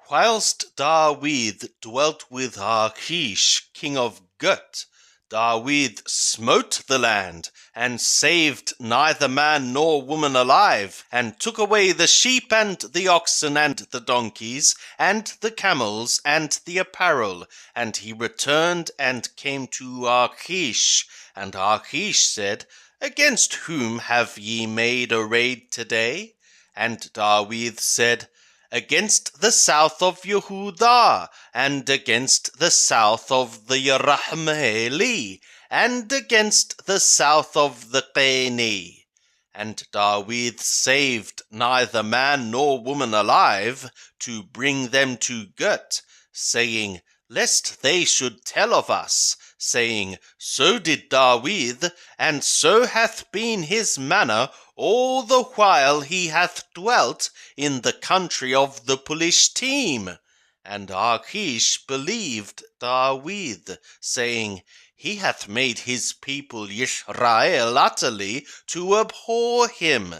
Whilst Dawid dwelt with Achish, king of Gut, Dawid smote the land, and saved neither man nor woman alive, and took away the sheep and the oxen and the donkeys, and the camels and the apparel. And he returned and came to Achish. And Achish said, Against whom have ye made a raid today? And Dawid said, Against the south of Yehudah, and against the south of the Rationale, and against the south of the Qeni. And Dawid saved neither man nor woman alive, to bring them to Gut, saying, Lest they should tell of us, saying, So did Dawid, and so hath been his manner all the while he hath dwelt in the country of the Pelishtim. And Achish believed Dawid, saying, He hath made his people Israel utterly to abhor him.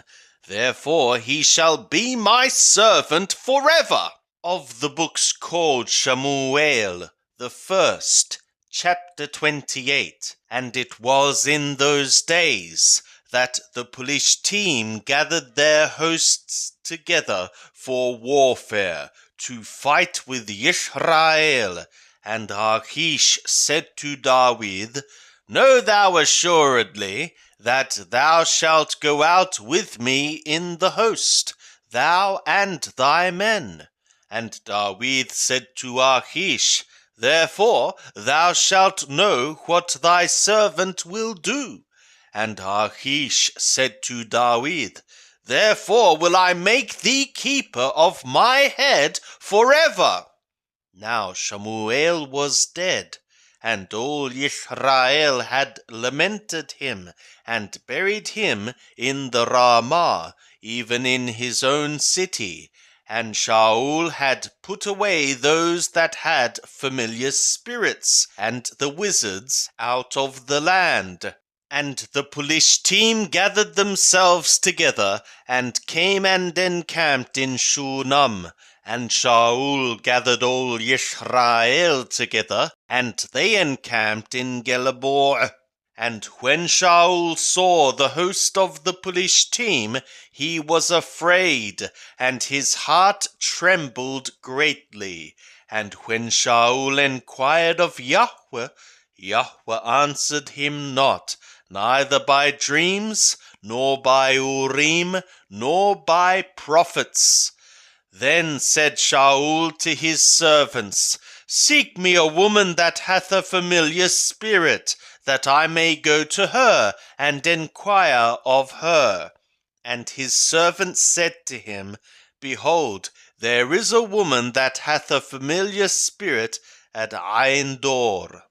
Therefore he shall be my servant forever. Of the books called Shamuel, the first, chapter 28. And it was in those days that the Pelishtim gathered their hosts together for warfare, to fight with Israel. And Achish said to Dawid, Know thou assuredly that thou shalt go out with me in the host, thou and thy men. And Dawid said to Achish, Therefore thou shalt know what thy servant will do. And Achish said to Dawid, Therefore will I make thee keeper of my head forever. Now Shamuel was dead, and all Israel had lamented him, and buried him in the Ramah, even in his own city. And Shaul had put away those that had familiar spirits, and the wizards out of the land. And the Pelishtim gathered themselves together, and came and encamped in Shunam. And Shaul gathered all Israel together, and they encamped in Gelabor. And when Shaul saw the host of the Pelishtim, he was afraid, and his heart trembled greatly. And when Shaul enquired of Yahweh, Yahweh answered him not, neither by dreams, nor by Urim, nor by prophets. Then said Shaul to his servants, Seek me a woman that hath a familiar spirit, that I may go to her, and enquire of her. And his servants said to him, Behold, there is a woman that hath a familiar spirit at Ain Dor.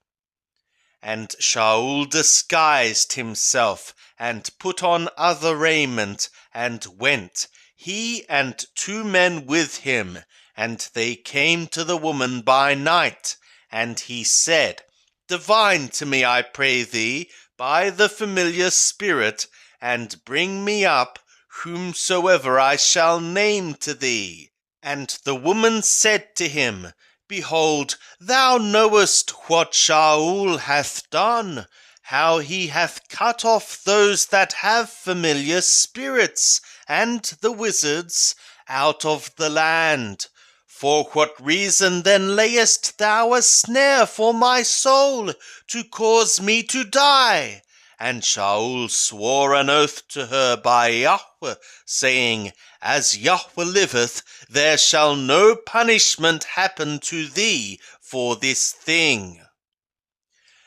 And Shaul disguised himself, and put on other raiment, and went, he and 2 men with him. And they came to the woman by night. And he said, Divine to me, I pray thee, by the familiar spirit, and bring me up whomsoever I shall name to thee. And the woman said to him, Behold, thou knowest what Shaul hath done, how he hath cut off those that have familiar spirits, and the wizards, out of the land. For what reason then layest thou a snare for my soul, to cause me to die? And Shaul swore an oath to her by Yahweh, saying, As Yahweh liveth, there shall no punishment happen to thee for this thing.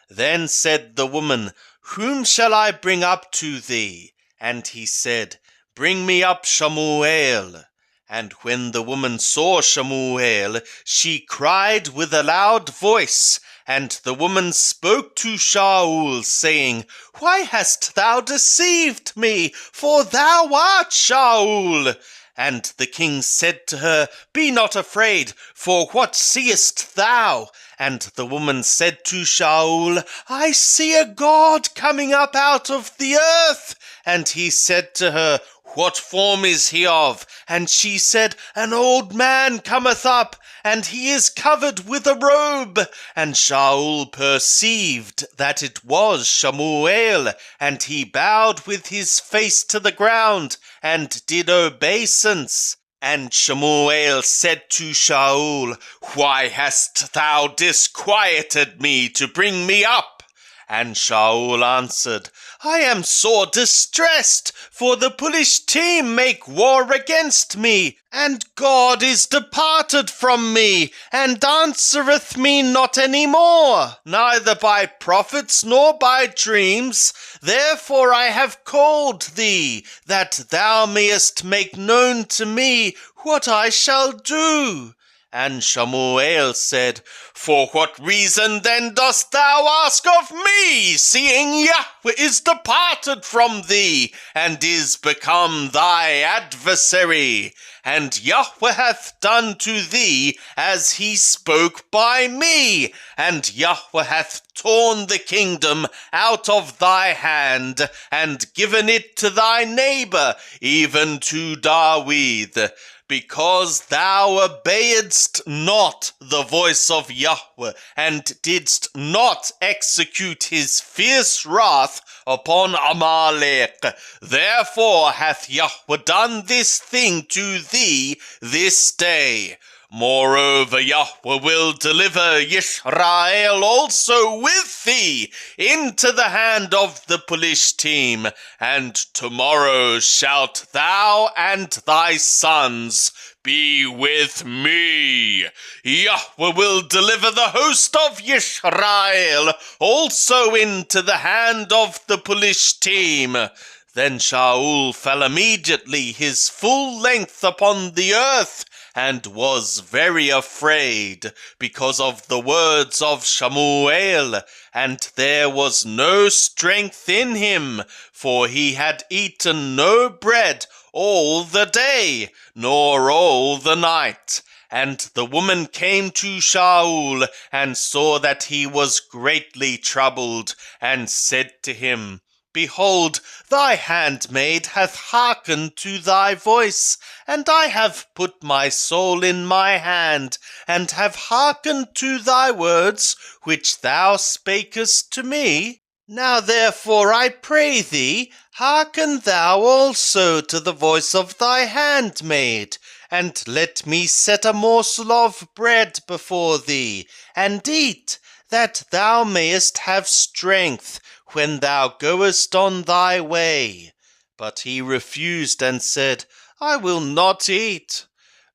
Then said the woman, Whom shall I bring up to thee? And he said, Bring me up Shamuel. And when the woman saw Shamuel, she cried with a loud voice. And the woman spoke to Shaul, saying, Why hast thou deceived me? For thou art Shaul. And the king said to her, Be not afraid, for what seest thou? And the woman said to Shaul, I see a God coming up out of the earth. And he said to her, What form is he of? And she said, An old man cometh up. and he is covered with a robe. And Shaul perceived that it was Shemuel, and he bowed with his face to the ground, and did obeisance. And Shemuel said to Shaul, Why hast thou disquieted me to bring me up? And Shaul answered, I am sore distressed, for the Philistine make war against me, and God is departed from me, and answereth me not any more, neither by prophets nor by dreams. Therefore I have called thee, that thou mayest make known to me what I shall do. And Shemuel said, For what reason then dost thou ask of me, seeing Yahweh is departed from thee, and is become thy adversary? And Yahweh hath done to thee as he spoke by me, and Yahweh hath torn the kingdom out of thy hand, and given it to thy neighbor, even to David, because thou obeyedst not the voice of Yahweh, and didst not execute his fierce wrath upon Amalek. Therefore hath Yahweh done this thing to thee this day. Moreover, Yahweh will deliver Yisrael also with thee into the hand of the Philistine, and tomorrow shalt thou and thy sons be with me. Yahweh will deliver the host of Yisrael also into the hand of the Philistine. Then Shaul fell immediately his full length upon the earth, and was very afraid because of the words of Shemuel, and there was no strength in him, for he had eaten no bread all the day, nor all the night. And the woman came to Shaul, and saw that he was greatly troubled, and said to him, Behold, thy handmaid hath hearkened to thy voice, and I have put my soul in my hand, and have hearkened to thy words, which thou spakest to me. Now therefore I pray thee, hearken thou also to the voice of thy handmaid, and let me set a morsel of bread before thee, and eat, that thou mayest have strength when thou goest on thy way. But he refused and said, I will not eat.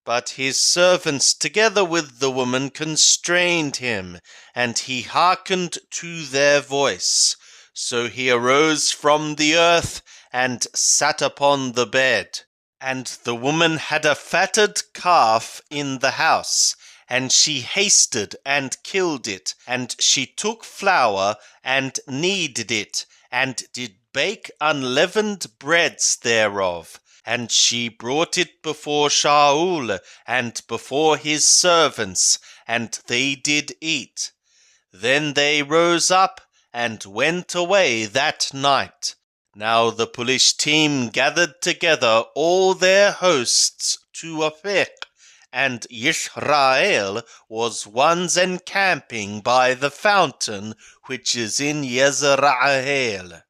But his servants together with the woman constrained him, and he hearkened to their voice. So he arose from the earth, and sat upon the bed. And the woman had a fatted calf in the house, and she hasted and killed it, and she took flour and kneaded it, and did bake unleavened breads thereof. And she brought it before Shaul, and before his servants, and they did eat. Then they rose up, and went away that night. Now the Philistine gathered together all their hosts to Aphek, and Yisrael was once encamping by the fountain which is in Yezreel.